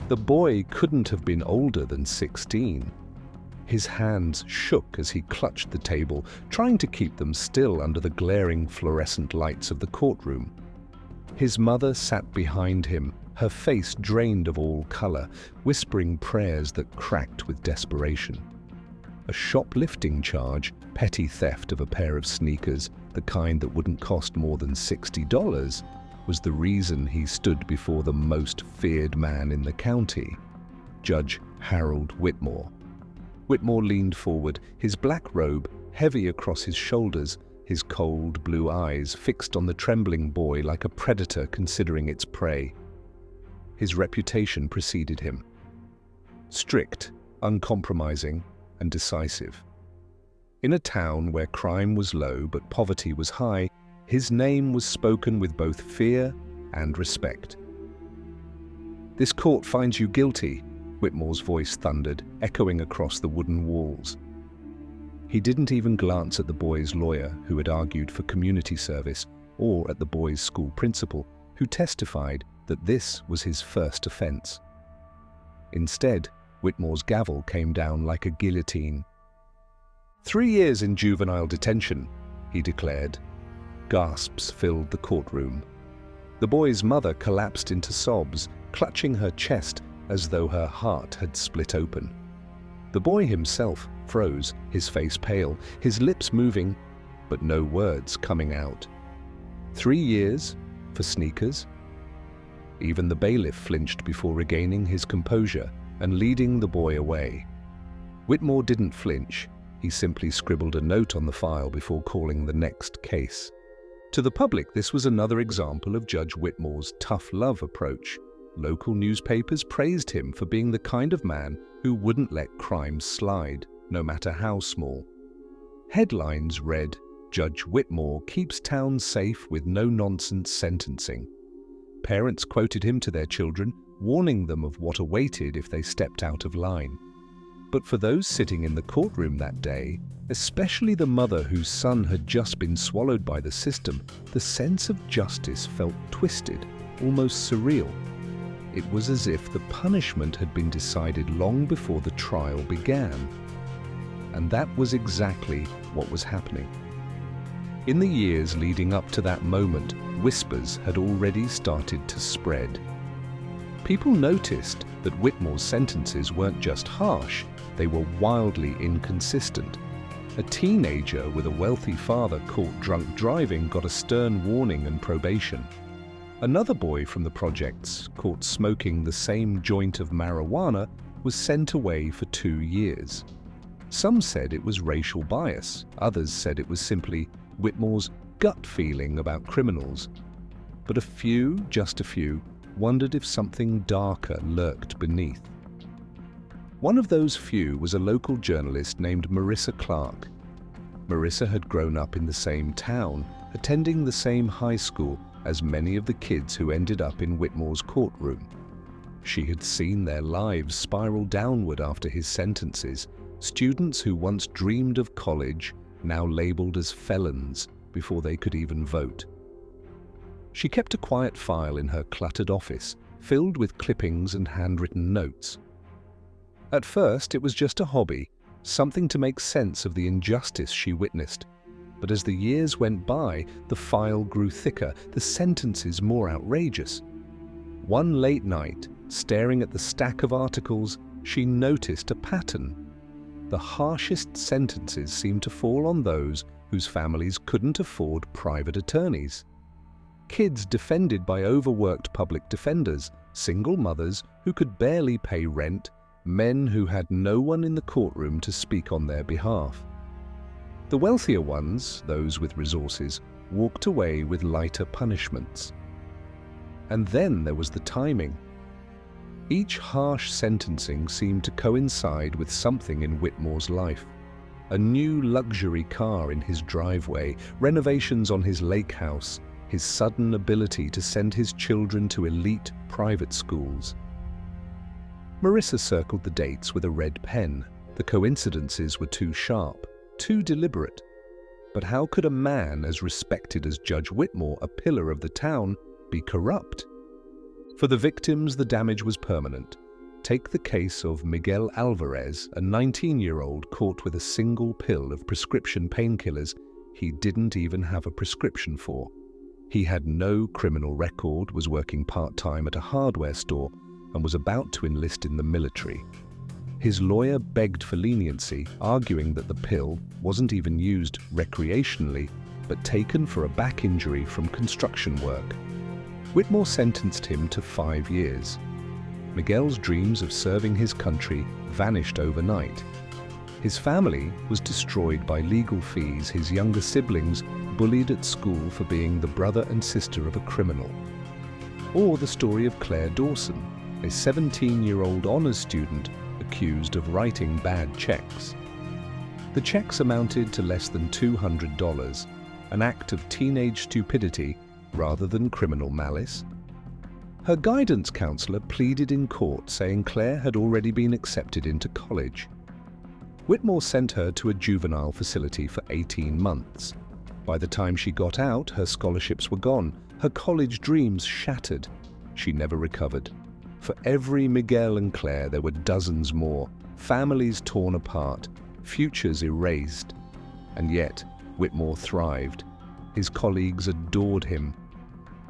The boy couldn't have been older than 16. His hands shook as he clutched the table, trying to keep them still under the glaring fluorescent lights of the courtroom. His mother sat behind him, her face drained of all color, whispering prayers that cracked with desperation. A shoplifting charge, petty theft of a pair of sneakers, the kind that wouldn't cost more than $60, was the reason he stood before the most feared man in the county, Judge Harold Whitmore. Whitmore leaned forward, his black robe heavy across his shoulders, his cold blue eyes fixed on the trembling boy like a predator considering its prey. His reputation preceded him. Strict, uncompromising, and decisive. In a town where crime was low but poverty was high, his name was spoken with both fear and respect. "This court finds you guilty," Whitmore's voice thundered, echoing across the wooden walls. He didn't even glance at the boy's lawyer, who had argued for community service, or at the boy's school principal, who testified that this was his first offense. Instead, Whitmore's gavel came down like a guillotine. 3 years in juvenile detention," he declared. Gasps filled the courtroom. The boy's mother collapsed into sobs, clutching her chest as though her heart had split open. The boy himself froze, his face pale, his lips moving, but no words coming out. 3 years for sneakers? Even the bailiff flinched before regaining his composure and leading the boy away. Whitmore didn't flinch. He simply scribbled a note on the file before calling the next case. To the public, this was another example of Judge Whitmore's tough love approach. Local newspapers praised him for being the kind of man who wouldn't let crime slide, no matter how small. Headlines read, "Judge Whitmore keeps town safe with no-nonsense sentencing." Parents quoted him to their children, warning them of what awaited if they stepped out of line. But for those sitting in the courtroom that day, especially the mother whose son had just been swallowed by the system, the sense of justice felt twisted, almost surreal. It was as if the punishment had been decided long before the trial began. And that was exactly what was happening. In the years leading up to that moment, whispers had already started to spread. People noticed that Whitmore's sentences weren't just harsh, they were wildly inconsistent. A teenager with a wealthy father caught drunk driving got a stern warning and probation. Another boy from the projects, caught smoking the same joint of marijuana, was sent away for 2 years. Some said it was racial bias, others said it was simply Whitmore's gut feeling about criminals. But a few, just a few, wondered if something darker lurked beneath. One of those few was a local journalist named Marissa Clark. Marissa had grown up in the same town, attending the same high school as many of the kids who ended up in Whitmore's courtroom. She had seen their lives spiral downward after his sentences, students who once dreamed of college, now labeled as felons before they could even vote. She kept a quiet file in her cluttered office, filled with clippings and handwritten notes. At first, it was just a hobby, something to make sense of the injustice she witnessed. But as the years went by, the file grew thicker, the sentences more outrageous. One late night, staring at the stack of articles, she noticed a pattern. The harshest sentences seemed to fall on those whose families couldn't afford private attorneys. Kids defended by overworked public defenders, single mothers who could barely pay rent, men who had no one in the courtroom to speak on their behalf. The wealthier ones, those with resources, walked away with lighter punishments. And then there was the timing. Each harsh sentencing seemed to coincide with something in Whitmore's life. A new luxury car in his driveway, renovations on his lake house, his sudden ability to send his children to elite private schools. Marissa circled the dates with a red pen. The coincidences were too sharp, too deliberate. But how could a man as respected as Judge Whitmore, a pillar of the town, be corrupt? For the victims, the damage was permanent. Take the case of Miguel Alvarez, a 19-year-old caught with a single pill of prescription painkillers he didn't even have a prescription for. He had no criminal record, was working part-time at a hardware store, and was about to enlist in the military. His lawyer begged for leniency, arguing that the pill wasn't even used recreationally, but taken for a back injury from construction work. Whitmore sentenced him to 5 years. Miguel's dreams of serving his country vanished overnight. His family was destroyed by legal fees, his younger siblings bullied at school for being the brother and sister of a criminal. Or the story of Claire Dawson, a 17-year-old honors student accused of writing bad checks. The checks amounted to less than $200, an act of teenage stupidity rather than criminal malice. Her guidance counselor pleaded in court, saying Claire had already been accepted into college. Whitmore sent her to a juvenile facility for 18 months. By the time she got out, her scholarships were gone, her college dreams shattered. She never recovered. For every Miguel and Claire, there were dozens more, families torn apart, futures erased. And yet, Whitmore thrived. His colleagues adored him.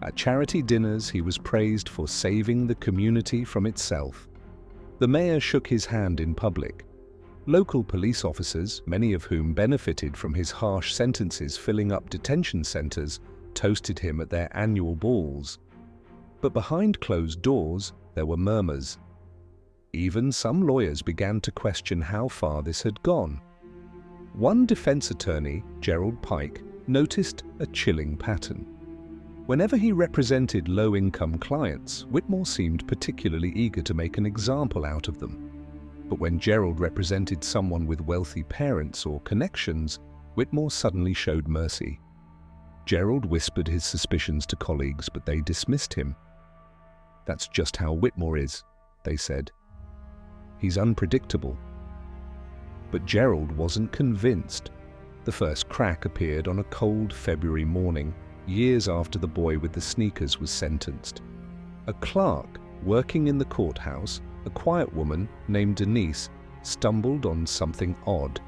At charity dinners, he was praised for saving the community from itself. The mayor shook his hand in public. Local police officers, many of whom benefited from his harsh sentences filling up detention centers, toasted him at their annual balls. But behind closed doors, there were murmurs. Even some lawyers began to question how far this had gone. One defense attorney, Gerald Pike, noticed a chilling pattern. Whenever he represented low-income clients, Whitmore seemed particularly eager to make an example out of them. But when Gerald represented someone with wealthy parents or connections, Whitmore suddenly showed mercy. Gerald whispered his suspicions to colleagues, but they dismissed him. "That's just how Whitmore is," they said. "He's unpredictable." But Gerald wasn't convinced. The first crack appeared on a cold February morning, years after the boy with the sneakers was sentenced. A clerk working in the courthouse, a quiet woman named Denise, stumbled on something odd.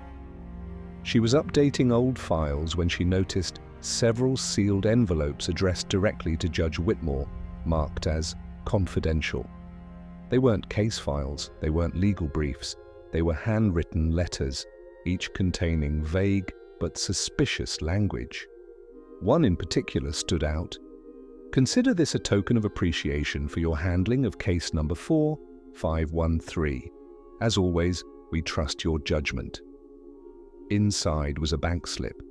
She was updating old files when she noticed several sealed envelopes addressed directly to Judge Whitmore, marked as confidential. They weren't case files, they weren't legal briefs, they were handwritten letters, each containing vague but suspicious language. One in particular stood out. "Consider this a token of appreciation for your handling of case number 4513. As always, we trust your judgment." Inside was a bank slip.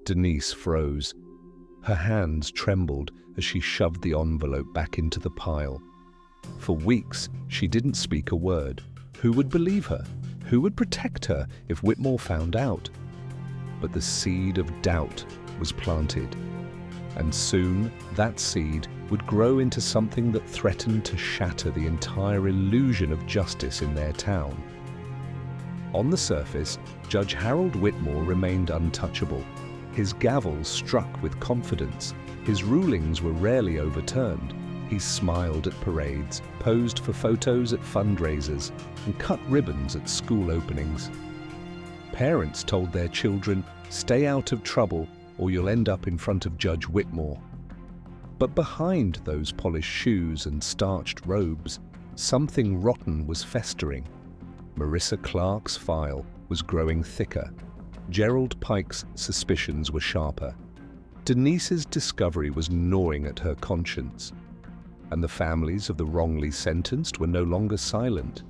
Denise froze. Her hands trembled as she shoved the envelope back into the pile. For weeks, she didn't speak a word. Who would believe her? Who would protect her if Whitmore found out? But the seed of doubt was planted. And soon, that seed would grow into something that threatened to shatter the entire illusion of justice in their town. On the surface, Judge Harold Whitmore remained untouchable. His gavel struck with confidence. His rulings were rarely overturned. He smiled at parades, posed for photos at fundraisers, and cut ribbons at school openings. Parents told their children, "Stay out of trouble, or you'll end up in front of Judge Whitmore." But behind those polished shoes and starched robes, something rotten was festering. Marissa Clark's file was growing thicker. Gerald Pike's suspicions were sharper. Denise's discovery was gnawing at her conscience. And the families of the wrongly sentenced were no longer silent.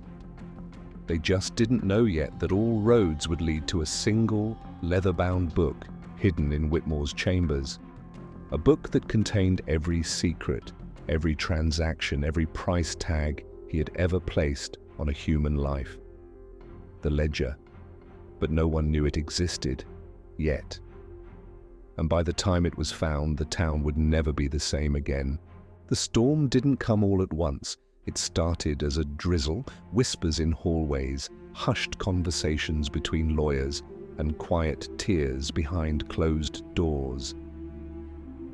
They just didn't know yet that all roads would lead to a single, leather-bound book hidden in Whitmore's chambers. A book that contained every secret, every transaction, every price tag he had ever placed on a human life. The ledger. But no one knew it existed, yet. And by the time it was found, the town would never be the same again. The storm didn't come all at once. It started as a drizzle, whispers in hallways, hushed conversations between lawyers, and quiet tears behind closed doors.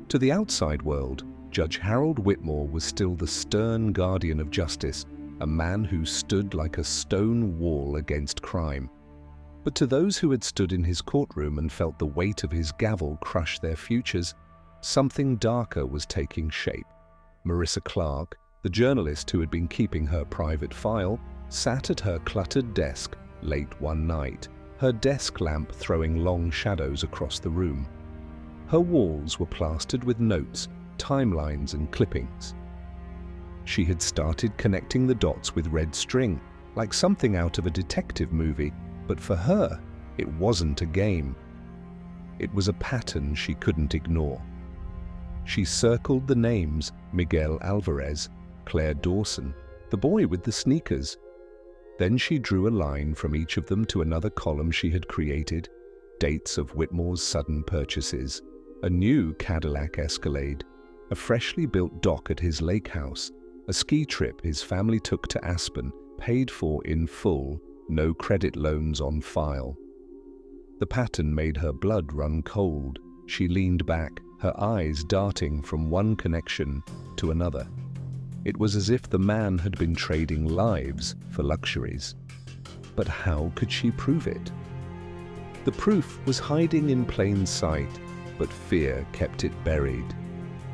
To the outside world, Judge Harold Whitmore was still the stern guardian of justice, a man who stood like a stone wall against crime. But to those who had stood in his courtroom and felt the weight of his gavel crush their futures, something darker was taking shape. Marissa Clark, the journalist who had been keeping her private file, sat at her cluttered desk late one night, her desk lamp throwing long shadows across the room. Her walls were plastered with notes, timelines, and clippings. She had started connecting the dots with red string, like something out of a detective movie, but for her, it wasn't a game. It was a pattern she couldn't ignore. She circled the names Miguel Alvarez, Claire Dawson, the boy with the sneakers. Then she drew a line from each of them to another column she had created, dates of Whitmore's sudden purchases, a new Cadillac Escalade, a freshly built dock at his lake house, a ski trip his family took to Aspen, paid for in full, no credit loans on file. The pattern made her blood run cold. She leaned back, her eyes darting from one connection to another. It was as if the man had been trading lives for luxuries. But how could she prove it? The proof was hiding in plain sight, but fear kept it buried.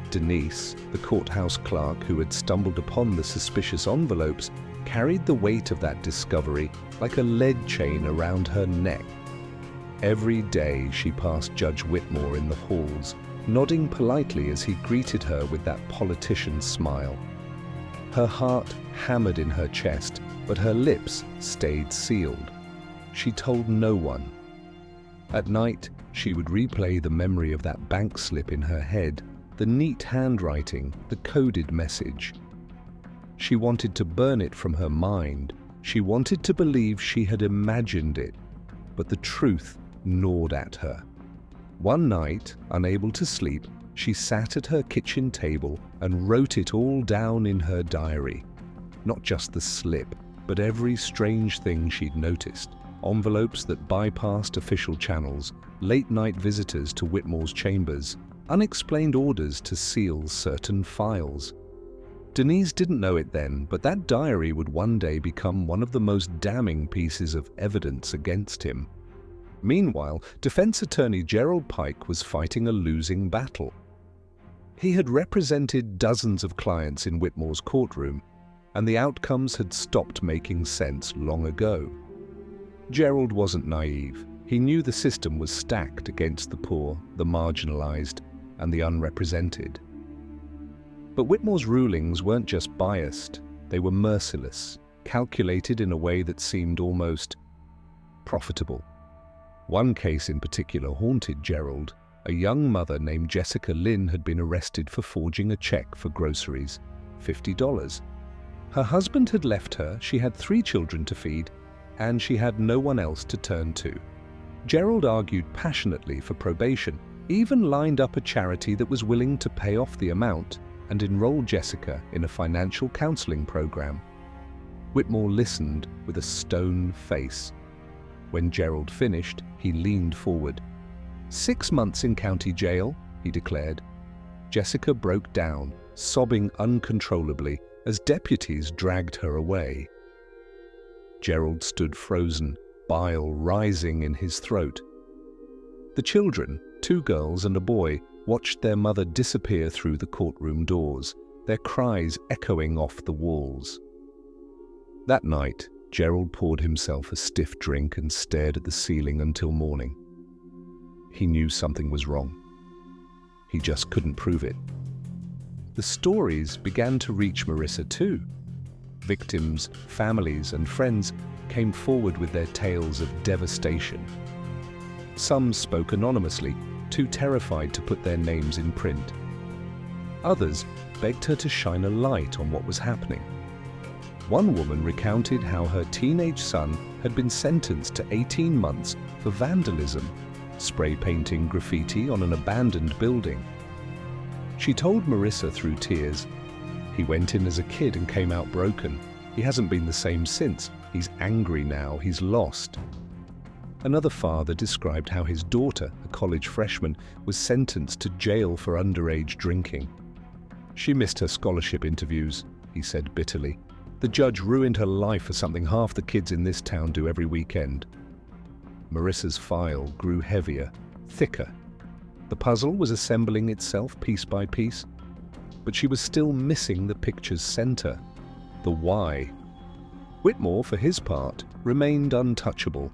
Denise, the courthouse clerk who had stumbled upon the suspicious envelopes, carried the weight of that discovery like a lead chain around her neck. Every day she passed Judge Whitmore in the halls, nodding politely as he greeted her with that politician's smile. Her heart hammered in her chest, but her lips stayed sealed. She told no one. At night, she would replay the memory of that bank slip in her head, the neat handwriting, the coded message. She wanted to burn it from her mind. She wanted to believe she had imagined it, but the truth gnawed at her. One night, unable to sleep, she sat at her kitchen table and wrote it all down in her diary. Not just the slip, but every strange thing she'd noticed. Envelopes that bypassed official channels, late-night visitors to Whitmore's chambers, unexplained orders to seal certain files. Denise didn't know it then, but that diary would one day become one of the most damning pieces of evidence against him. Meanwhile, defense attorney Gerald Pike was fighting a losing battle. He had represented dozens of clients in Whitmore's courtroom, and the outcomes had stopped making sense long ago. Gerald wasn't naive. He knew the system was stacked against the poor, the marginalized, and the unrepresented. But Whitmore's rulings weren't just biased, they were merciless, calculated in a way that seemed almost profitable. One case in particular haunted Gerald. A young mother named Jessica Lynn had been arrested for forging a check for groceries, $50. Her husband had left her, she had 3 children to feed, and she had no one else to turn to. Gerald argued passionately for probation, even lined up a charity that was willing to pay off the amount and enroll Jessica in a financial counseling program. Whitmore listened with a stone face. When Gerald finished, he leaned forward. 6 months in county jail, he declared. Jessica broke down, sobbing uncontrollably as deputies dragged her away. Gerald stood frozen, bile rising in his throat. The children, 2 girls and a boy, watched their mother disappear through the courtroom doors, their cries echoing off the walls. That night, Gerald poured himself a stiff drink and stared at the ceiling until morning. He knew something was wrong. He just couldn't prove it. The stories began to reach Marissa too. Victims, families, and friends came forward with their tales of devastation. Some spoke anonymously, too terrified to put their names in print. Others begged her to shine a light on what was happening. One woman recounted how her teenage son had been sentenced to 18 months for vandalism, spray painting graffiti on an abandoned building. She told Marissa through tears, "He went in as a kid and came out broken. He hasn't been the same since. He's angry now, he's lost." Another father described how his daughter, a college freshman, was sentenced to jail for underage drinking. "She missed her scholarship interviews," he said bitterly. The judge ruined her life for something half the kids in this town do every weekend. Marissa's file grew heavier, thicker. The puzzle was assembling itself piece by piece, but she was still missing the picture's center, the why. Whitmore, for his part, remained untouchable.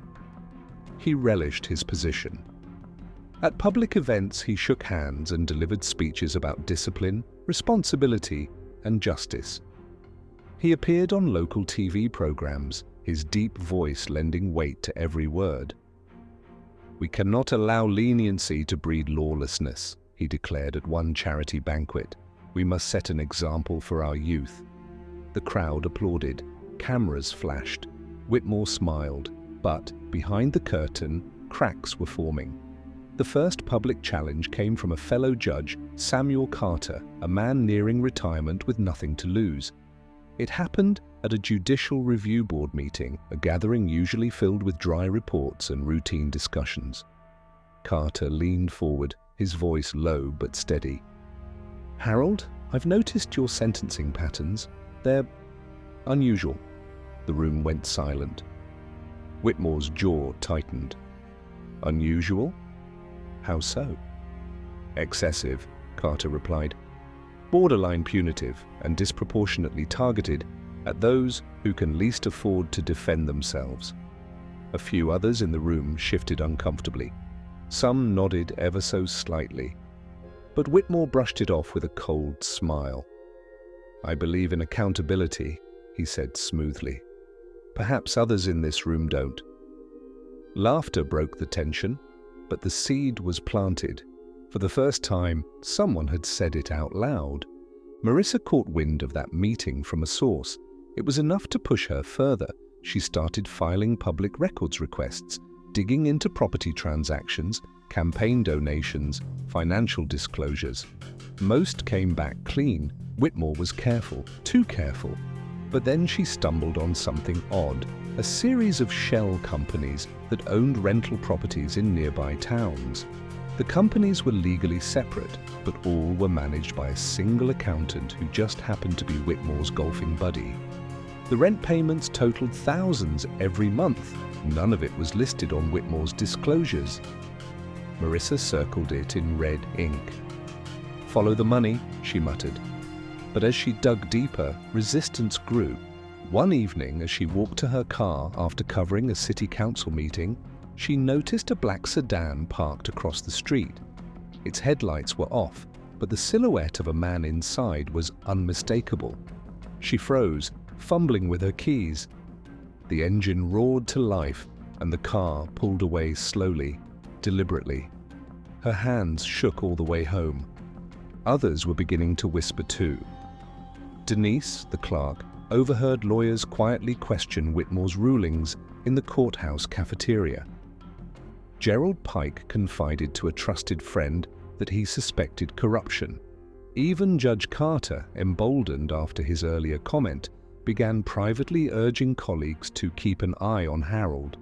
He relished his position. At public events, he shook hands and delivered speeches about discipline, responsibility, and justice. He appeared on local TV programs, his deep voice lending weight to every word. "We cannot allow leniency to breed lawlessness," he declared at one charity banquet. "We must set an example for our youth." The crowd applauded. Cameras flashed. Whitmore smiled, but behind the curtain, cracks were forming. The first public challenge came from a fellow judge, Samuel Carter, a man nearing retirement with nothing to lose. It happened at a judicial review board meeting, a gathering usually filled with dry reports and routine discussions. Carter leaned forward, his voice low but steady. "Harold, I've noticed your sentencing patterns. They're unusual." The room went silent. Whitmore's jaw tightened. "Unusual? How so?" "Excessive," Carter replied. "Borderline punitive and disproportionately targeted at those who can least afford to defend themselves." A few others in the room shifted uncomfortably. Some nodded ever so slightly. But Whitmore brushed it off with a cold smile. "I believe in accountability," he said smoothly. "Perhaps others in this room don't." Laughter broke the tension, but the seed was planted. For the first time, someone had said it out loud. Marissa caught wind of that meeting from a source. It was enough to push her further. She started filing public records requests, digging into property transactions, campaign donations, financial disclosures. Most came back clean. Whitmore was careful, too careful. But then she stumbled on something odd, a series of shell companies that owned rental properties in nearby towns. The companies were legally separate, but all were managed by a single accountant who just happened to be Whitmore's golfing buddy. The rent payments totaled thousands every month. None of it was listed on Whitmore's disclosures. Marissa circled it in red ink. "Follow the money," she muttered. But as she dug deeper, resistance grew. One evening, as she walked to her car after covering a city council meeting, she noticed a black sedan parked across the street. Its headlights were off, but the silhouette of a man inside was unmistakable. She froze, fumbling with her keys. The engine roared to life, and the car pulled away slowly, deliberately. Her hands shook all the way home. Others were beginning to whisper too. Denise, the clerk, overheard lawyers quietly question Whitmore's rulings in the courthouse cafeteria. Gerald Pike confided to a trusted friend that he suspected corruption. Even Judge Carter, emboldened after his earlier comment, began privately urging colleagues to keep an eye on Harold.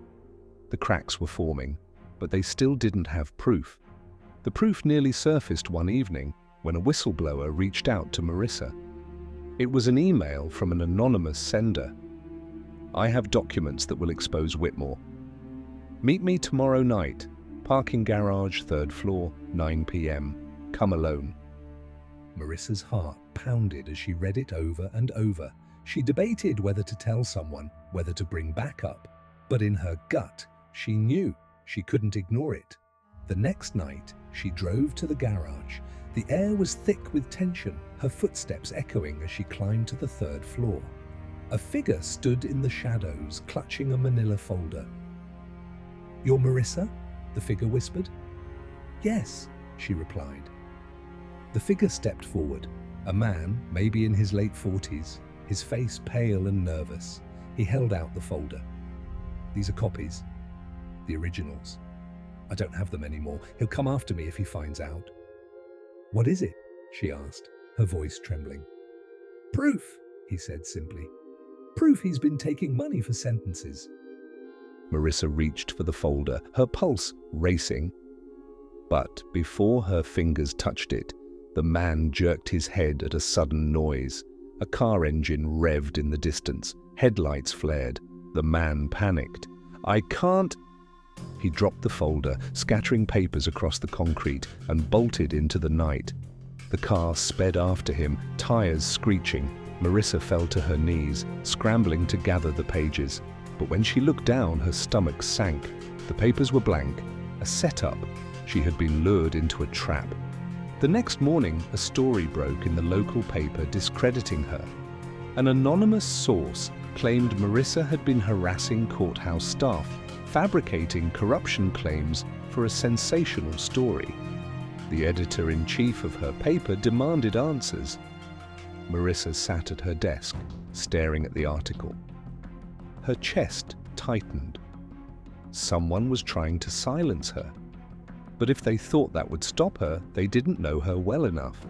The cracks were forming, but they still didn't have proof. The proof nearly surfaced one evening when a whistleblower reached out to Marissa. It was an email from an anonymous sender. "I have documents that will expose Whitmore. Meet me tomorrow night. Parking garage, 3rd floor, 9 p.m. Come alone." Marissa's heart pounded as she read it over and over. She debated whether to tell someone, whether to bring backup. But in her gut, she knew she couldn't ignore it. The next night, she drove to the garage. The air was thick with tension, her footsteps echoing as she climbed to the 3rd floor. A figure stood in the shadows, clutching a manila folder. "You're Marissa?" the figure whispered. "Yes," she replied. The figure stepped forward, a man, maybe in his late 40s, his face pale and nervous. He held out the folder. "These are copies. The originals. I don't have them anymore. He'll come after me if he finds out." "What is it?" she asked, her voice trembling. "Proof," he said simply. "Proof he's been taking money for sentences." Marissa reached for the folder, her pulse racing. But before her fingers touched it, the man jerked his head at a sudden noise. A car engine revved in the distance. Headlights flared. The man panicked. "I can't—" He dropped the folder, scattering papers across the concrete, and bolted into the night. The car sped after him, tires screeching. Marissa fell to her knees, scrambling to gather the pages. But when she looked down, her stomach sank. The papers were blank. A setup. She had been lured into a trap. The next morning, a story broke in the local paper discrediting her. An anonymous source claimed Marissa had been harassing courthouse staff, fabricating corruption claims for a sensational story. The editor-in-chief of her paper demanded answers. Marissa sat at her desk, staring at the article. Her chest tightened. Someone was trying to silence her. But if they thought that would stop her, they didn't know her well enough.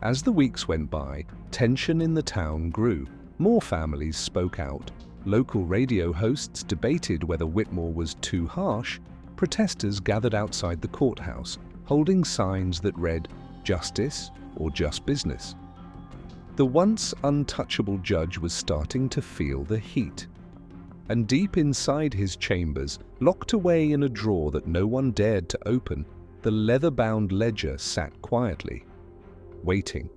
As the weeks went by, tension in the town grew. More families spoke out. Local radio hosts debated whether Whitmore was too harsh. Protesters gathered outside the courthouse, holding signs that read, "Justice" or "Just Business." The once untouchable judge was starting to feel the heat. And deep inside his chambers, locked away in a drawer that no one dared to open, the leather-bound ledger sat quietly, waiting.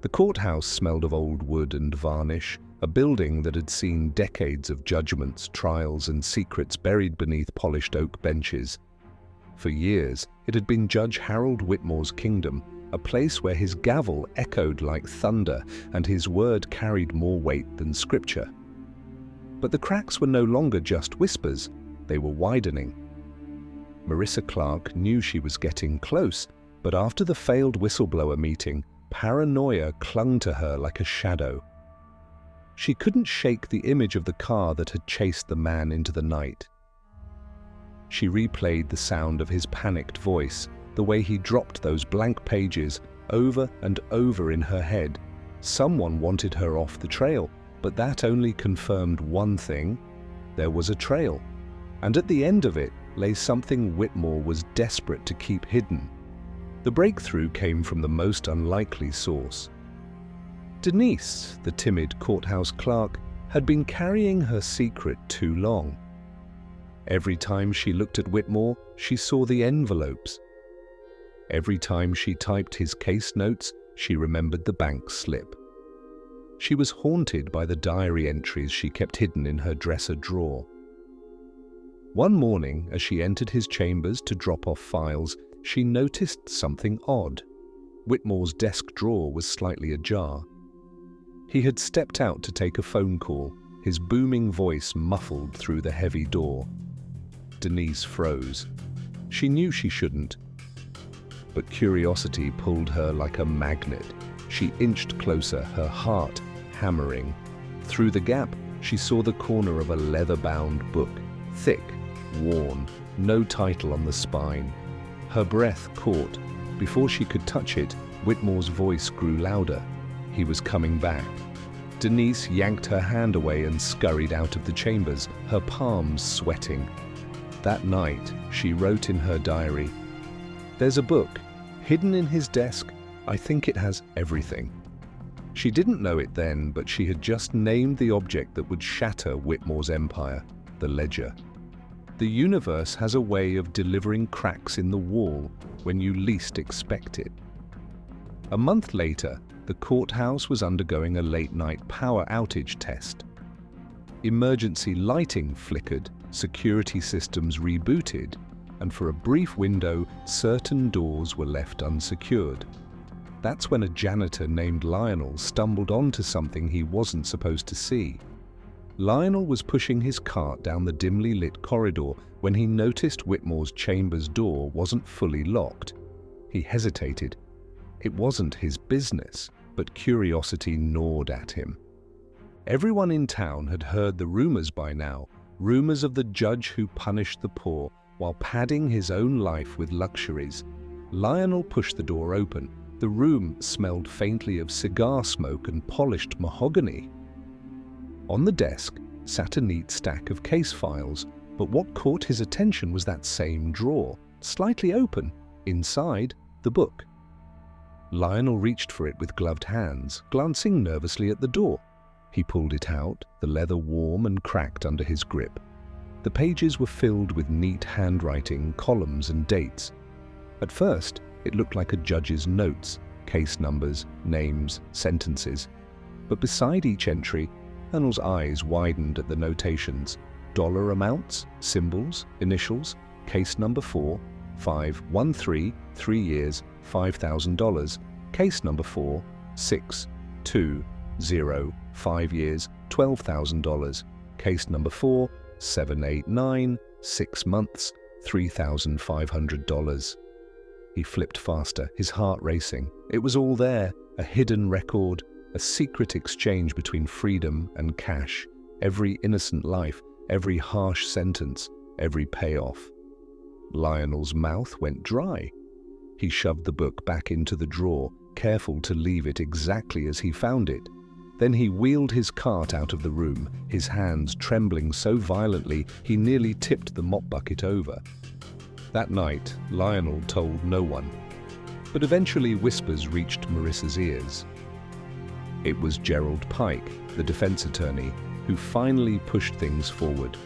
The courthouse smelled of old wood and varnish, a building that had seen decades of judgments, trials, and secrets buried beneath polished oak benches. For years, it had been Judge Harold Whitmore's kingdom, a place where his gavel echoed like thunder and his word carried more weight than scripture. But the cracks were no longer just whispers, they were widening. Marissa Clark knew she was getting close, but after the failed whistleblower meeting, paranoia clung to her like a shadow. She couldn't shake the image of the car that had chased the man into the night. She replayed the sound of his panicked voice, the way he dropped those blank pages over and over in her head. Someone wanted her off the trail, but that only confirmed one thing: there was a trail. And at the end of it lay something Whitmore was desperate to keep hidden. The breakthrough came from the most unlikely source. Denise, the timid courthouse clerk, had been carrying her secret too long. Every time she looked at Whitmore, she saw the envelopes. Every time she typed his case notes, she remembered the bank slip. She was haunted by the diary entries she kept hidden in her dresser drawer. One morning, as she entered his chambers to drop off files, she noticed something odd. Whitmore's desk drawer was slightly ajar. He had stepped out to take a phone call, his booming voice muffled through the heavy door. Denise froze. She knew she shouldn't, but curiosity pulled her like a magnet. She inched closer, her heart hammering. Through the gap, she saw the corner of a leather-bound book, thick, worn, no title on the spine. Her breath caught. Before she could touch it, Whitmore's voice grew louder. He was coming back. Denise yanked her hand away and scurried out of the chambers, her palms sweating. That night, she wrote in her diary, "There's a book, hidden in his desk. I think it has everything." She didn't know it then, but she had just named the object that would shatter Whitmore's empire, the ledger. The universe has a way of delivering cracks in the wall when you least expect it. A month later, the courthouse was undergoing a late-night power outage test. Emergency lighting flickered, security systems rebooted, and for a brief window, certain doors were left unsecured. That's when a janitor named Lionel stumbled onto something he wasn't supposed to see. Lionel was pushing his cart down the dimly lit corridor when he noticed Whitmore's chamber's door wasn't fully locked. He hesitated. It wasn't his business, but curiosity gnawed at him. Everyone in town had heard the rumors by now, rumors of the judge who punished the poor while padding his own life with luxuries. Lionel pushed the door open. The room smelled faintly of cigar smoke and polished mahogany. On the desk sat a neat stack of case files, but what caught his attention was that same drawer, slightly open, inside the book. Lionel reached for it with gloved hands, glancing nervously at the door. He pulled it out, the leather warm and cracked under his grip. The pages were filled with neat handwriting, columns and dates. At first, it looked like a judge's notes, case numbers, names, sentences. But beside each entry, Lionel's eyes widened at the notations. Dollar amounts, symbols, initials, case number 4, 513, 3 years, $5,000. Case number 4, 620, 5 years, $12,000. Case number 4, 789, 6 months, $3,500. He flipped faster, his heart racing. It was all there, a hidden record, a secret exchange between freedom and cash. Every innocent life, every harsh sentence, every payoff. Lionel's mouth went dry. He shoved the book back into the drawer, careful to leave it exactly as he found it. Then he wheeled his cart out of the room, his hands trembling so violently he nearly tipped the mop bucket over. That night, Lionel told no one, but eventually whispers reached Marissa's ears. It was Gerald Pike, the defense attorney, who finally pushed things forward.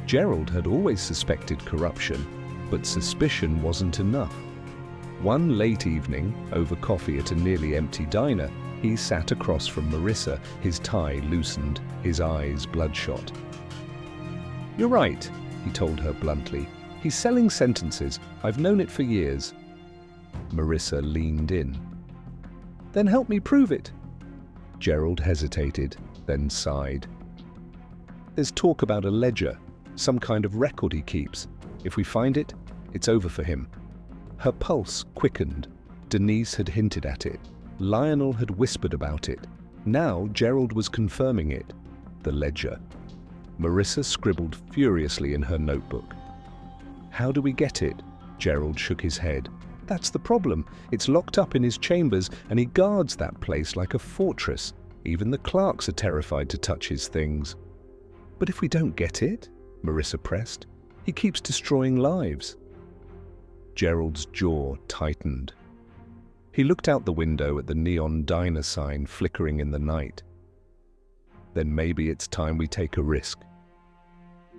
Gerald had always suspected corruption, but suspicion wasn't enough. One late evening, over coffee at a nearly empty diner, he sat across from Marissa, his tie loosened, his eyes bloodshot. "You're right," he told her bluntly. "He's selling sentences. I've known it for years." Marissa leaned in. "Then help me prove it." Gerald hesitated, then sighed. "There's talk about a ledger, some kind of record he keeps. If we find it, it's over for him." Her pulse quickened. Denise had hinted at it. Lionel had whispered about it. Now Gerald was confirming it. The ledger. Marissa scribbled furiously in her notebook. "How do we get it?" Gerald shook his head. "That's the problem. It's locked up in his chambers, and he guards that place like a fortress. Even the clerks are terrified to touch his things." "But if we don't get it?" Marissa pressed. "He keeps destroying lives." Gerald's jaw tightened. He looked out the window at the neon diner sign flickering in the night. "Then maybe it's time we take a risk."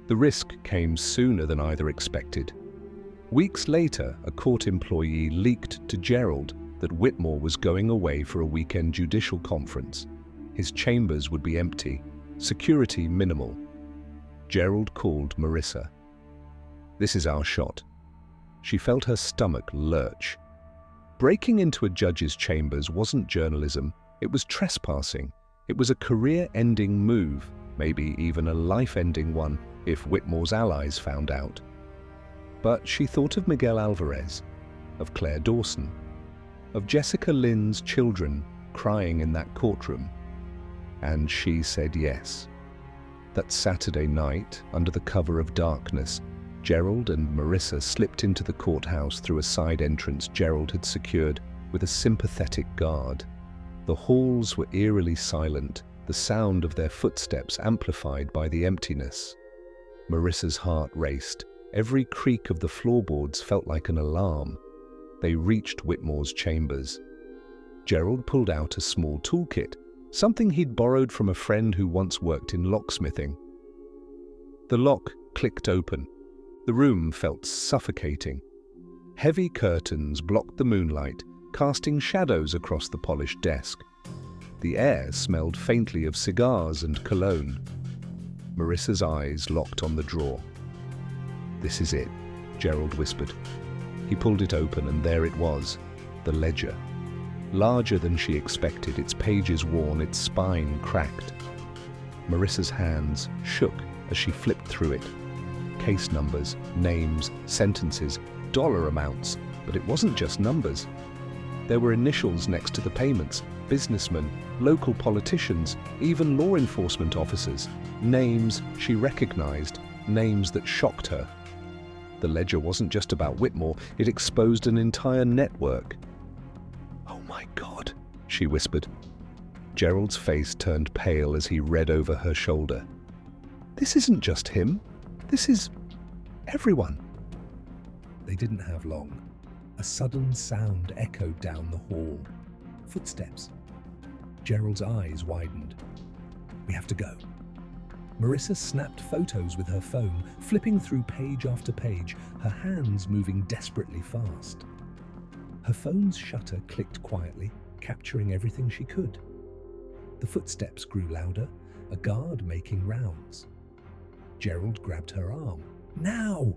The risk came sooner than either expected. Weeks later, a court employee leaked to Gerald that Whitmore was going away for a weekend judicial conference. His chambers would be empty, security minimal. Gerald called Marissa. "This is our shot." She felt her stomach lurch. Breaking into a judge's chambers wasn't journalism, it was trespassing. It was a career-ending move, maybe even a life-ending one if Whitmore's allies found out. But she thought of Miguel Alvarez, of Claire Dawson, of Jessica Lynn's children crying in that courtroom. And she said yes. That Saturday night, under the cover of darkness, Gerald and Marissa slipped into the courthouse through a side entrance Gerald had secured with a sympathetic guard. The halls were eerily silent, the sound of their footsteps amplified by the emptiness. Marissa's heart raced. Every creak of the floorboards felt like an alarm. They reached Whitmore's chambers. Gerald pulled out a small toolkit, something he'd borrowed from a friend who once worked in locksmithing. The lock clicked open. The room felt suffocating. Heavy curtains blocked the moonlight, casting shadows across the polished desk. The air smelled faintly of cigars and cologne. Marissa's eyes locked on the drawer. "This is it," Gerald whispered. He pulled it open, and there it was, the ledger. Larger than she expected, its pages worn, its spine cracked. Marissa's hands shook as she flipped through it. Case numbers, names, sentences, dollar amounts, but it wasn't just numbers. There were initials next to the payments, businessmen, local politicians, even law enforcement officers. Names she recognized, names that shocked her. The ledger wasn't just about Whitmore, it exposed an entire network. "Oh my God," she whispered. Gerald's face turned pale as he read over her shoulder. "This isn't just him. This is everyone." They didn't have long. A sudden sound echoed down the hall. Footsteps. Gerald's eyes widened. "We have to go." Marissa snapped photos with her phone, flipping through page after page, her hands moving desperately fast. Her phone's shutter clicked quietly, capturing everything she could. The footsteps grew louder, a guard making rounds. Gerald grabbed her arm. "Now!"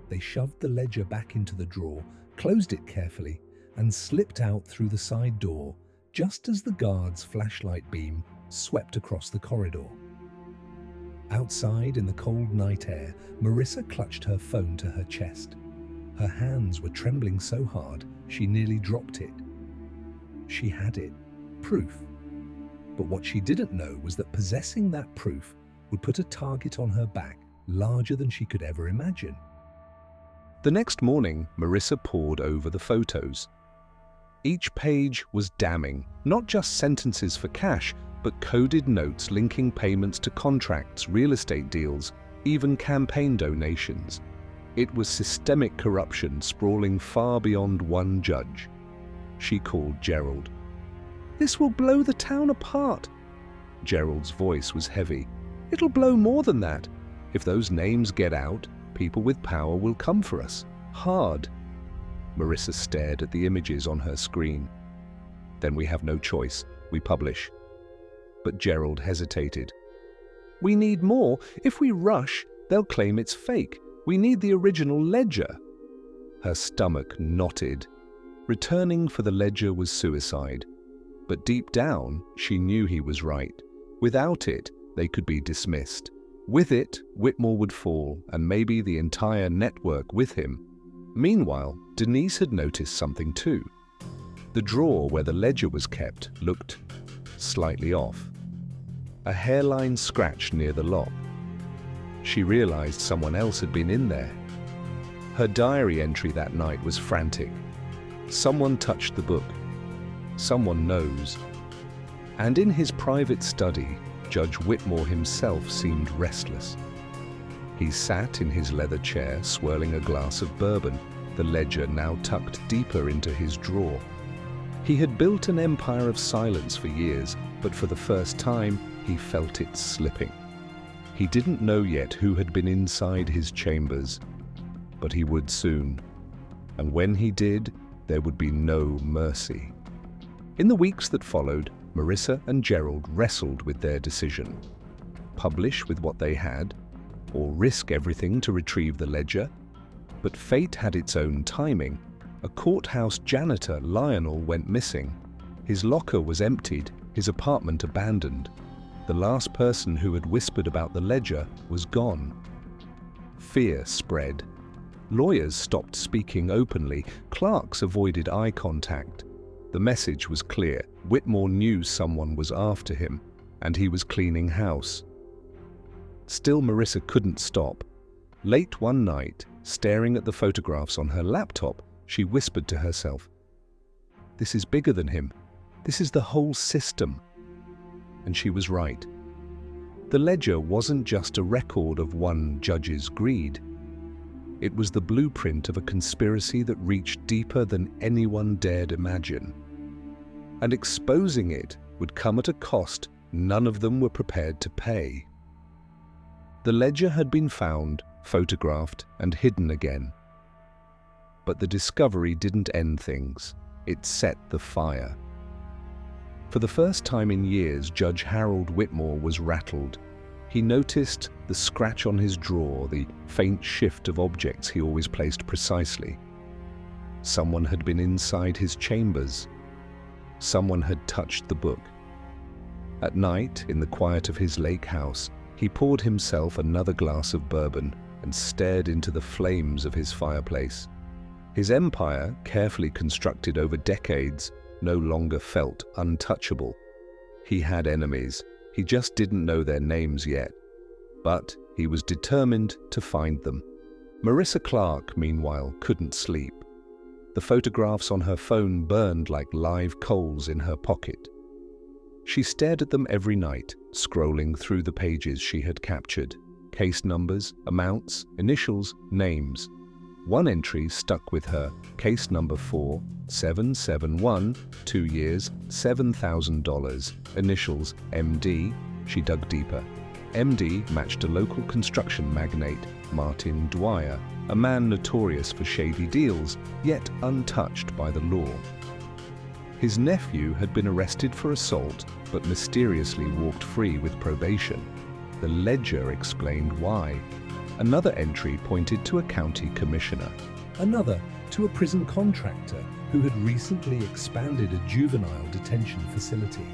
They shoved the ledger back into the drawer, closed it carefully, and slipped out through the side door just as the guard's flashlight beam swept across the corridor. Outside in the cold night air, Marissa clutched her phone to her chest. Her hands were trembling so hard she nearly dropped it. She had it. Proof. But what she didn't know was that possessing that proof would put a target on her back larger than she could ever imagine. The next morning, Marissa pored over the photos. Each page was damning, not just sentences for cash, but coded notes linking payments to contracts, real estate deals, even campaign donations. It was systemic corruption sprawling far beyond one judge. She called Gerald. "This will blow the town apart." Gerald's voice was heavy. "It'll blow more than that. If those names get out, people with power will come for us. Hard." Marissa stared at the images on her screen. "Then we have no choice. We publish." But Gerald hesitated. "We need more. If we rush, they'll claim it's fake. We need the original ledger." Her stomach knotted. Returning for the ledger was suicide. But deep down, she knew he was right. Without it, they could be dismissed. With it, Whitmore would fall, and maybe the entire network with him. Meanwhile, Denise had noticed something too. The drawer where the ledger was kept looked slightly off. A hairline scratch near the lock. She realized someone else had been in there. Her diary entry that night was frantic. Someone touched the book. Someone knows. And in his private study, Judge Whitmore himself seemed restless. He sat in his leather chair, swirling a glass of bourbon, the ledger now tucked deeper into his drawer. He had built an empire of silence for years, but for the first time, he felt it slipping. He didn't know yet who had been inside his chambers, but he would soon. And when he did, there would be no mercy. In the weeks that followed, Marissa and Gerald wrestled with their decision. Publish with what they had, or risk everything to retrieve the ledger? But fate had its own timing. A courthouse janitor, Lionel, went missing. His locker was emptied, his apartment abandoned. The last person who had whispered about the ledger was gone. Fear spread. Lawyers stopped speaking openly. Clerks avoided eye contact. The message was clear. Whitmore knew someone was after him, and he was cleaning house. Still, Marissa couldn't stop. Late one night, staring at the photographs on her laptop, she whispered to herself, "This is bigger than him. This is the whole system." And she was right. The ledger wasn't just a record of one judge's greed. It was the blueprint of a conspiracy that reached deeper than anyone dared imagine. And exposing it would come at a cost none of them were prepared to pay. The ledger had been found, photographed, and hidden again. But the discovery didn't end things. It set the fire. For the first time in years, Judge Harold Whitmore was rattled. He noticed the scratch on his drawer, the faint shift of objects he always placed precisely. Someone had been inside his chambers. Someone had touched the book. At night, in the quiet of his lake house, he poured himself another glass of bourbon and stared into the flames of his fireplace. His empire, carefully constructed over decades, no longer felt untouchable. He had enemies. He just didn't know their names yet. But he was determined to find them. Marissa Clark, meanwhile, couldn't sleep. The photographs on her phone burned like live coals in her pocket. She stared at them every night, scrolling through the pages she had captured. Case numbers, amounts, initials, names. One entry stuck with her, case number 4771, 2 years, $7,000, initials MD. She dug deeper. MD matched a local construction magnate, Martin Dwyer, a man notorious for shady deals, yet untouched by the law. His nephew had been arrested for assault, but mysteriously walked free with probation. The ledger explained why. Another entry pointed to a county commissioner. Another to a prison contractor who had recently expanded a juvenile detention facility.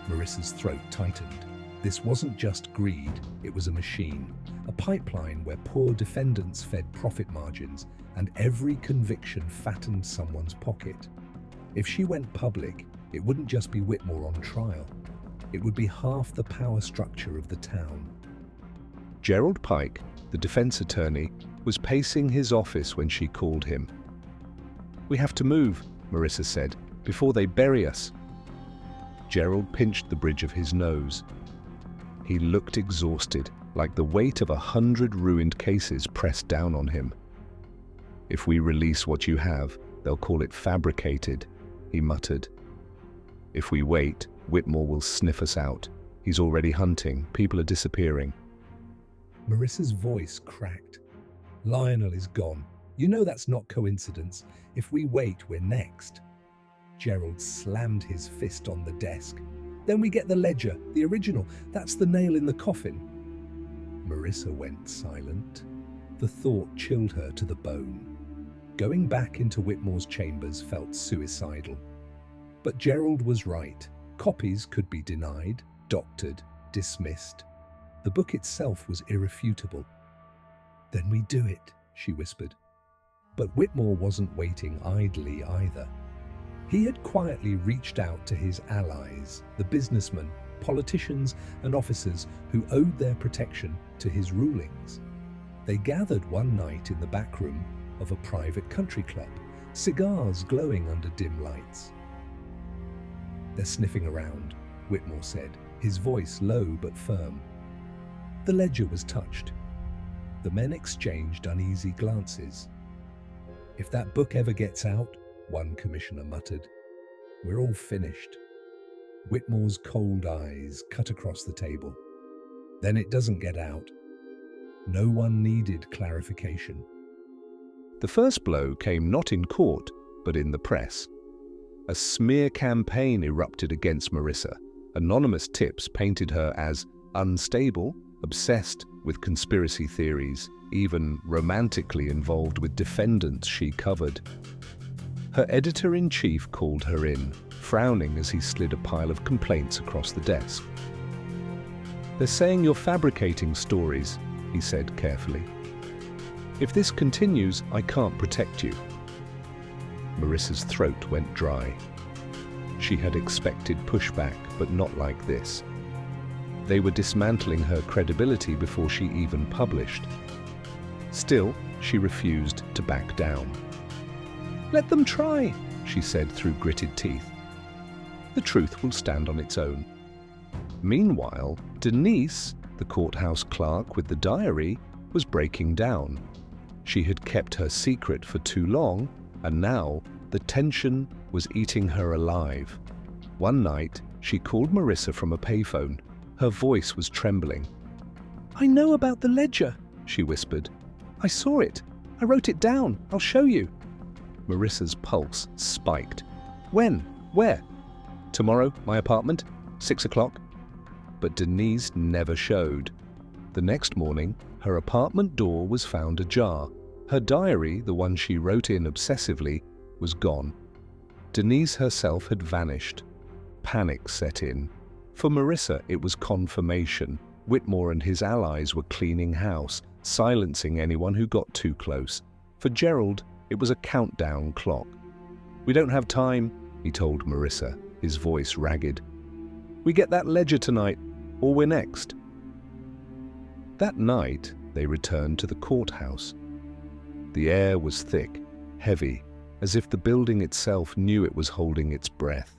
Marissa's throat tightened. This wasn't just greed, it was a machine. A pipeline where poor defendants fed profit margins, and every conviction fattened someone's pocket. If she went public, it wouldn't just be Whitmore on trial. It would be half the power structure of the town. Gerald Pike, the defense attorney, was pacing his office when she called him. "We have to move," Marissa said, "before they bury us." Gerald pinched the bridge of his nose. He looked exhausted, like the weight of 100 ruined cases pressed down on him. "If we release what you have, they'll call it fabricated," he muttered. "If we wait, Whitmore will sniff us out. He's already hunting. People are disappearing." Marissa's voice cracked. "Lionel is gone. You know that's not coincidence. If we wait, we're next." Gerald slammed his fist on the desk. "Then we get the ledger, the original. That's the nail in the coffin." Marissa went silent. The thought chilled her to the bone. Going back into Whitmore's chambers felt suicidal. But Gerald was right. Copies could be denied, doctored, dismissed. The book itself was irrefutable. "Then we do it," she whispered. But Whitmore wasn't waiting idly either. He had quietly reached out to his allies, the businessmen, politicians, and officers who owed their protection to his rulings. They gathered one night in the back room of a private country club, cigars glowing under dim lights. "They're sniffing around," Whitmore said, his voice low but firm. The ledger was touched. The men exchanged uneasy glances. "If that book ever gets out," one commissioner muttered, "we're all finished." Whitmore's cold eyes cut across the table. "Then it doesn't get out." No one needed clarification. The first blow came not in court, but in the press. A smear campaign erupted against Marissa. Anonymous tips painted her as unstable, obsessed with conspiracy theories, even romantically involved with defendants she covered. Her editor-in-chief called her in, frowning as he slid a pile of complaints across the desk. "They're saying you're fabricating stories," he said carefully. "If this continues, I can't protect you." Marissa's throat went dry. She had expected pushback, but not like this. They were dismantling her credibility before she even published. Still, she refused to back down. "Let them try," she said through gritted teeth. "The truth will stand on its own." Meanwhile, Denise, the courthouse clerk with the diary, was breaking down. She had kept her secret for too long, and now the tension was eating her alive. One night, she called Marissa from a payphone. Her voice was trembling. "I know about the ledger," she whispered. "I saw it. I wrote it down. I'll show you." Marissa's pulse spiked. "When? Where?" "Tomorrow, my apartment, 6 o'clock. But Denise never showed. The next morning, her apartment door was found ajar. Her diary, the one she wrote in obsessively, was gone. Denise herself had vanished. Panic set in. For Marissa, it was confirmation. Whitmore and his allies were cleaning house, silencing anyone who got too close. For Gerald, it was a countdown clock. "We don't have time," he told Marissa, his voice ragged. "We get that ledger tonight, or we're next." That night, they returned to the courthouse. The air was thick, heavy, as if the building itself knew it was holding its breath.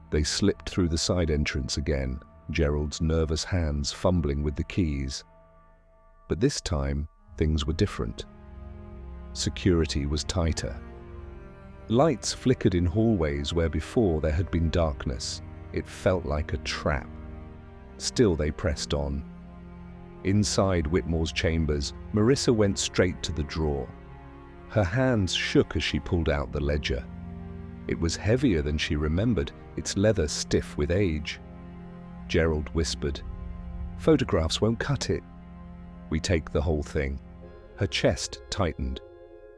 They slipped through the side entrance again, Gerald's nervous hands fumbling with the keys. But this time, things were different. Security was tighter. Lights flickered in hallways where before there had been darkness. It felt like a trap. Still they pressed on. Inside Whitmore's chambers, Marissa went straight to the drawer. Her hands shook as she pulled out the ledger. It was heavier than she remembered, its leather stiff with age. Gerald whispered, "Photographs won't cut it." "We take the whole thing." Her chest tightened.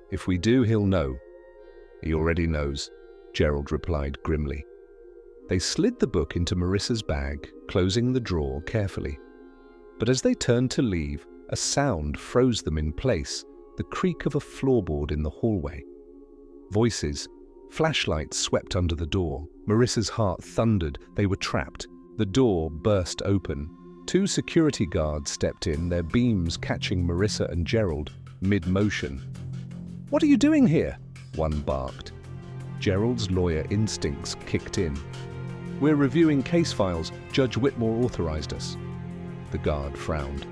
"If we do, he'll know." "He already knows," Gerald replied grimly. They slid the book into Marissa's bag, closing the drawer carefully. But as they turned to leave, a sound froze them in place, the creak of a floorboard in the hallway. Voices, flashlights swept under the door. Marissa's heart thundered. They were trapped. The door burst open. 2 security guards stepped in, their beams catching Marissa and Gerald mid-motion. "What are you doing here?" one barked. Gerald's lawyer instincts kicked in. "We're reviewing case files. Judge Whitmore authorized us." The guard frowned.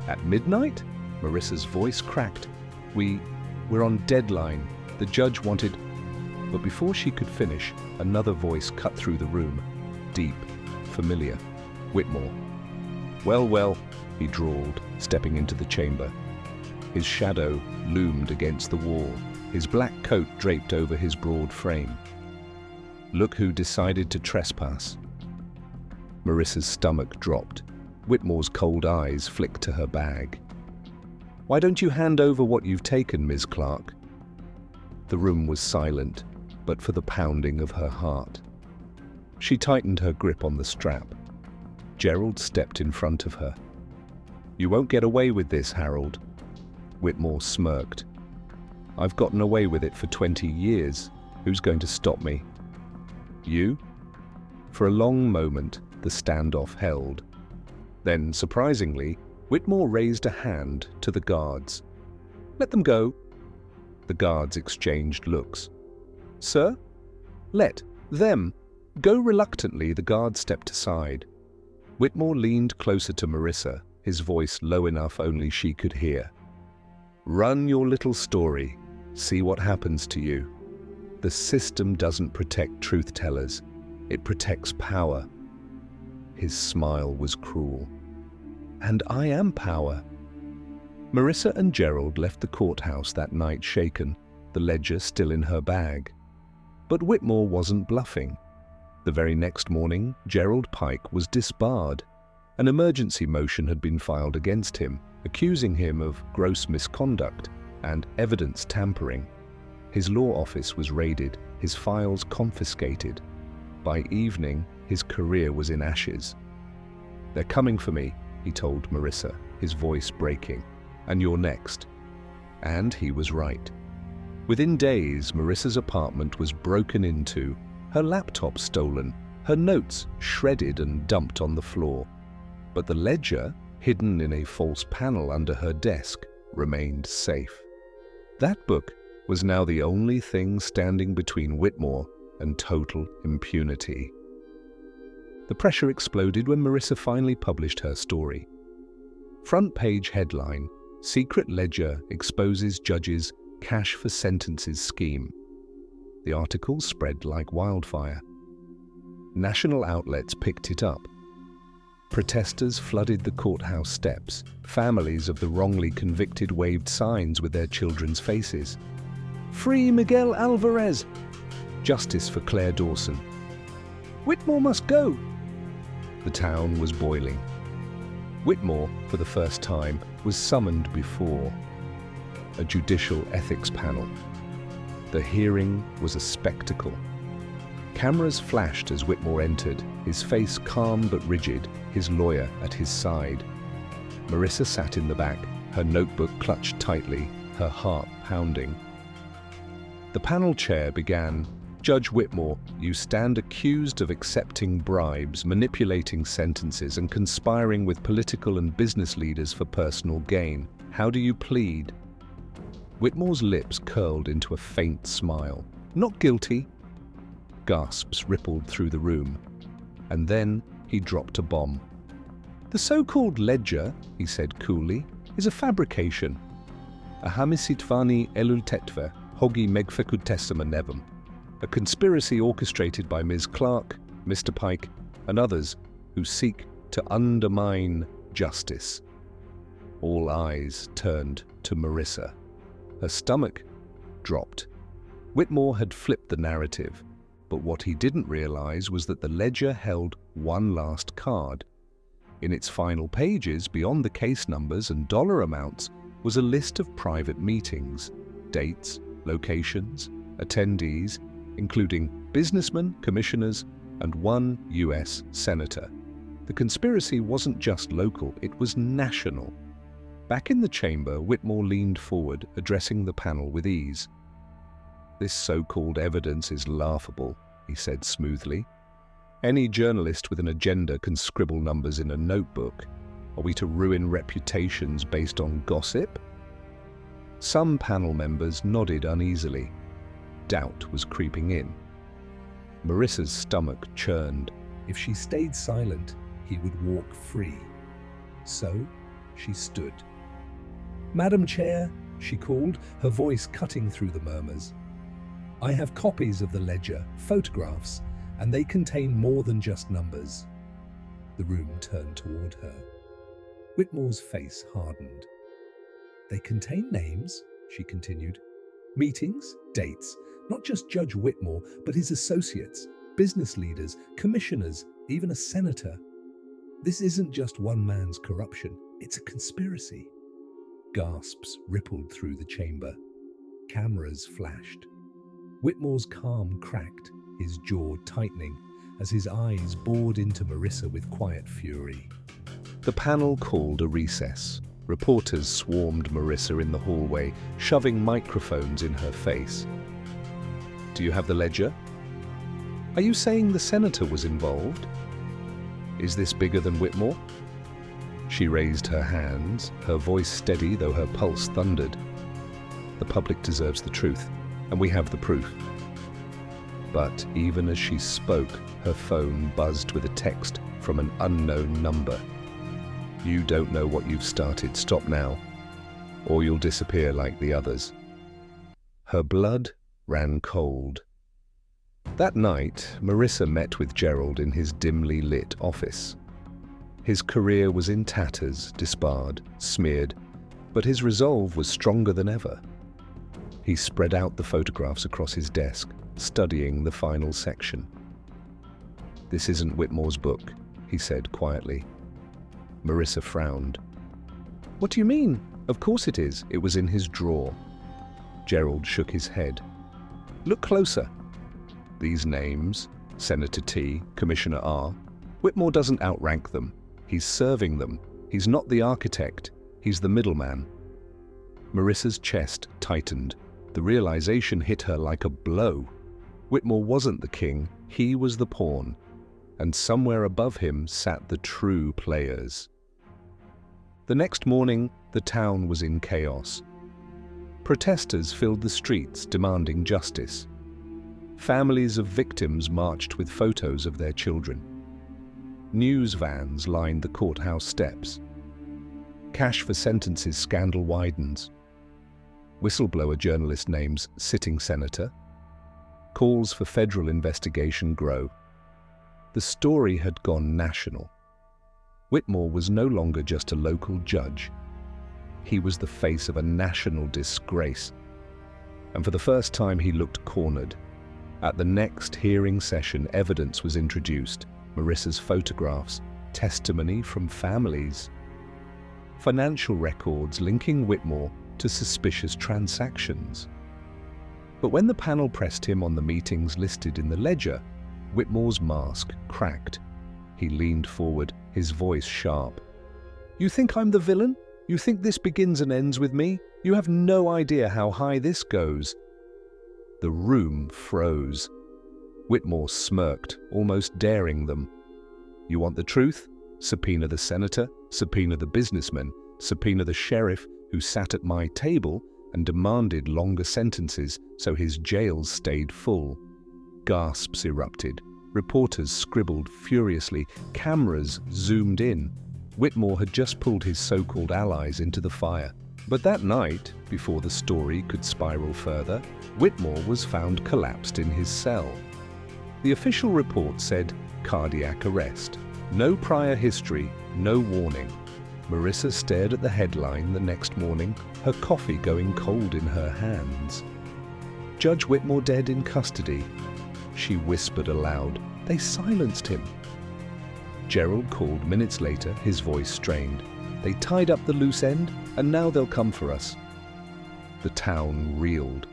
"At midnight?" Marissa's voice cracked. We're on deadline. The judge wanted..." But before she could finish, another voice cut through the room. Deep, familiar. Whitmore. Well, he drawled, stepping into the chamber. His shadow loomed against the wall, his black coat draped over his broad frame. "Look who decided to trespass." Marissa's stomach dropped. Whitmore's cold eyes flicked to her bag. "Why don't you hand over what you've taken, Ms. Clark?" The room was silent, but for the pounding of her heart. She tightened her grip on the strap. Gerald stepped in front of her. "You won't get away with this, Harold." Whitmore smirked. "I've gotten away with it for 20 years. Who's going to stop me?" "You?" For a long moment, the standoff held. Then, surprisingly, Whitmore raised a hand to the guards. "Let them go." The guards exchanged looks. "Sir?" "Let them go." Reluctantly, the guard stepped aside. Whitmore leaned closer to Marissa, his voice low enough only she could hear. "Run your little story. See what happens to you. The system doesn't protect truth-tellers. It protects power." His smile was cruel. "And I am power." Marissa and Gerald left the courthouse that night shaken, the ledger still in her bag. But Whitmore wasn't bluffing. The very next morning, Gerald Pike was disbarred. An emergency motion had been filed against him, accusing him of gross misconduct and evidence tampering. His law office was raided, his files confiscated. By evening, his career was in ashes. "They're coming for me," he told Marissa, his voice breaking. "And you're next." And he was right. Within days, Marissa's apartment was broken into, her laptop stolen, her notes shredded and dumped on the floor. But the ledger, hidden in a false panel under her desk, remained safe. That book was now the only thing standing between Whitmore and total impunity. The pressure exploded when Marissa finally published her story. Front page headline: Secret Ledger Exposes Judge's Cash for Sentences Scheme. The article spread like wildfire. National outlets picked it up. Protesters flooded the courthouse steps. Families of the wrongly convicted waved signs with their children's faces. "Free Miguel Alvarez!" "Justice for Claire Dawson!" "Whitmore must go!" The town was boiling. Whitmore, for the first time, was summoned before a judicial ethics panel. The hearing was a spectacle. Cameras flashed as Whitmore entered, his face calm but rigid, his lawyer at his side. Marissa sat in the back, her notebook clutched tightly, her heart pounding. The panel chair began, "Judge Whitmore, you stand accused of accepting bribes, manipulating sentences, and conspiring with political and business leaders for personal gain. How do you plead?" Whitmore's lips curled into a faint smile. "Not guilty." Gasps rippled through the room. And then he dropped a bomb. "The so-called ledger," he said coolly, "is a fabrication. ahamisitwani elultetve hogi megfekutessima nevum, a conspiracy orchestrated by Ms. Clark, Mr. Pike, and others who seek to undermine justice. All eyes turned to Marissa. Her stomach dropped. Whitmore had flipped the narrative, but what he didn't realize was that the ledger held one last card. In its final pages, beyond the case numbers and dollar amounts, was a list of private meetings, dates, locations, attendees, including businessmen, commissioners, and one US senator. The conspiracy wasn't just local, it was national. Back in the chamber, Whitmore leaned forward, addressing the panel with ease. "This so-called evidence is laughable," he said smoothly. "Any journalist with an agenda can scribble numbers in a notebook. Are we to ruin reputations based on gossip?" Some panel members nodded uneasily. Doubt was creeping in. Marissa's stomach churned. If she stayed silent, he would walk free. So she stood. "Madam Chair," she called, her voice cutting through the murmurs. "I have copies of the ledger, photographs, and they contain more than just numbers." The room turned toward her. Whitmore's face hardened. "They contain names," she continued. "Meetings, dates, not just Judge Whitmore, but his associates, business leaders, commissioners, even a senator. This isn't just one man's corruption, it's a conspiracy." Gasps rippled through the chamber. Cameras flashed. Whitmore's calm cracked, his jaw tightening, as his eyes bored into Marissa with quiet fury. The panel called a recess. Reporters swarmed Marissa in the hallway, shoving microphones in her face. "Do you have the ledger? Are you saying the senator was involved? Is this bigger than Whitmore?" She raised her hands, her voice steady though her pulse thundered. "The public deserves the truth, and we have the proof." But even as she spoke, her phone buzzed with a text from an unknown number. "You don't know what you've started. Stop now, or you'll disappear like the others." Her blood ran cold. That night, Marissa met with Gerald in his dimly lit office. His career was in tatters, disbarred, smeared, but his resolve was stronger than ever. He spread out the photographs across his desk, studying the final section. "This isn't Whitmore's book," he said quietly. Marissa frowned. "What do you mean? Of course it is. It was in his drawer." Gerald shook his head. "Look closer. These names, Senator T, Commissioner R, Whitmore doesn't outrank them. He's serving them. He's not the architect. He's the middleman." Marissa's chest tightened. The realization hit her like a blow. Whitmore wasn't the king, he was the pawn. And somewhere above him sat the true players. The next morning, the town was in chaos. Protesters filled the streets demanding justice. Families of victims marched with photos of their children. News vans lined the courthouse steps. Cash for sentences scandal widens. Whistleblower journalist names sitting senator. Calls for federal investigation grow. The story had gone national. Whitmore was no longer just a local judge. He was the face of a national disgrace. And for the first time, he looked cornered. At the next hearing session, evidence was introduced. Marissa's photographs, testimony from families, financial records linking Whitmore to suspicious transactions. But when the panel pressed him on the meetings listed in the ledger, Whitmore's mask cracked. He leaned forward, his voice sharp. "You think I'm the villain? You think this begins and ends with me? You have no idea how high this goes." The room froze. Whitmore smirked, almost daring them. "You want the truth? Subpoena the senator, subpoena the businessman, subpoena the sheriff who sat at my table and demanded longer sentences so his jails stayed full." Gasps erupted. Reporters scribbled furiously. Cameras zoomed in. Whitmore had just pulled his so-called allies into the fire. But that night, before the story could spiral further, Whitmore was found collapsed in his cell. The official report said cardiac arrest. No prior history, no warning. Marissa stared at the headline the next morning, her coffee going cold in her hands. Judge Whitmore dead in custody. She whispered aloud. They silenced him. Gerald called minutes later, his voice strained. They tied up the loose end, and now they'll come for us. The town reeled.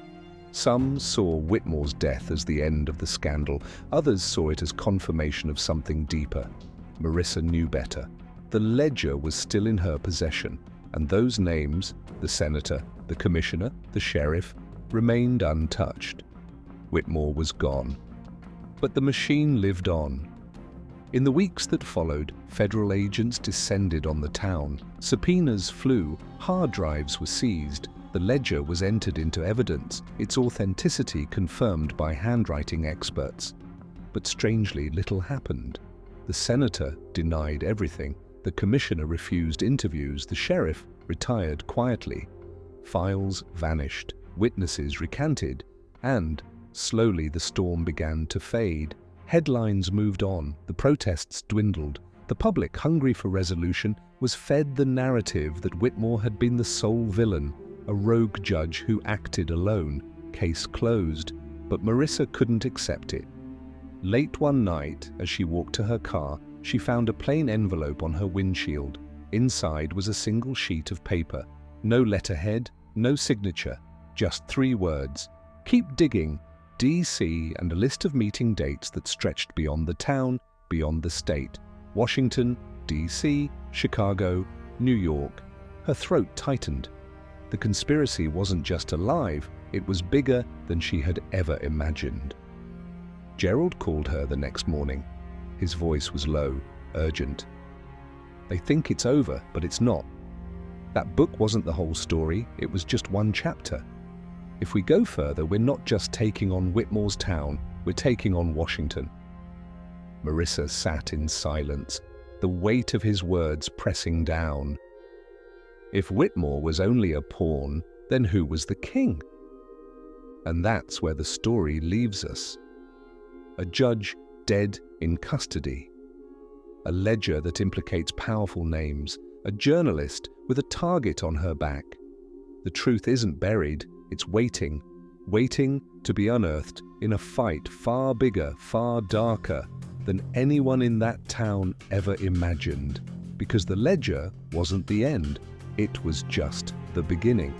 Some saw Whitmore's death as the end of the scandal. Others saw it as confirmation of something deeper. Marissa knew better. The ledger was still in her possession, and those names, the senator, the commissioner, the sheriff, remained untouched. Whitmore was gone. But the machine lived on. In the weeks that followed, federal agents descended on the town. Subpoenas flew, hard drives were seized, the ledger was entered into evidence, its authenticity confirmed by handwriting experts. But strangely, little happened. The senator denied everything. The commissioner refused interviews. The sheriff retired quietly. Files vanished. Witnesses recanted. And, slowly, the storm began to fade. Headlines moved on. The protests dwindled. The public, hungry for resolution, was fed the narrative that Whitmore had been the sole villain, a rogue judge who acted alone. Case closed. But Marissa couldn't accept it. Late one night, as she walked to her car, she found a plain envelope on her windshield. Inside was a single sheet of paper. No letterhead, no signature, just 3 words. Keep digging, DC, and a list of meeting dates that stretched beyond the town, beyond the state. Washington, DC, Chicago, New York. Her throat tightened. The conspiracy wasn't just alive, it was bigger than she had ever imagined. Gerald called her the next morning. His voice was low, urgent. They think it's over, but it's not. That book wasn't the whole story, it was just one chapter. If we go further, we're not just taking on Whitmore's town, we're taking on Washington. Marissa sat in silence, the weight of his words pressing down. If Whitmore was only a pawn, then who was the king? And that's where the story leaves us. A judge dead in custody. A ledger that implicates powerful names. A journalist with a target on her back. The truth isn't buried, it's waiting. Waiting to be unearthed in a fight far bigger, far darker than anyone in that town ever imagined. Because the ledger wasn't the end, it was just the beginning.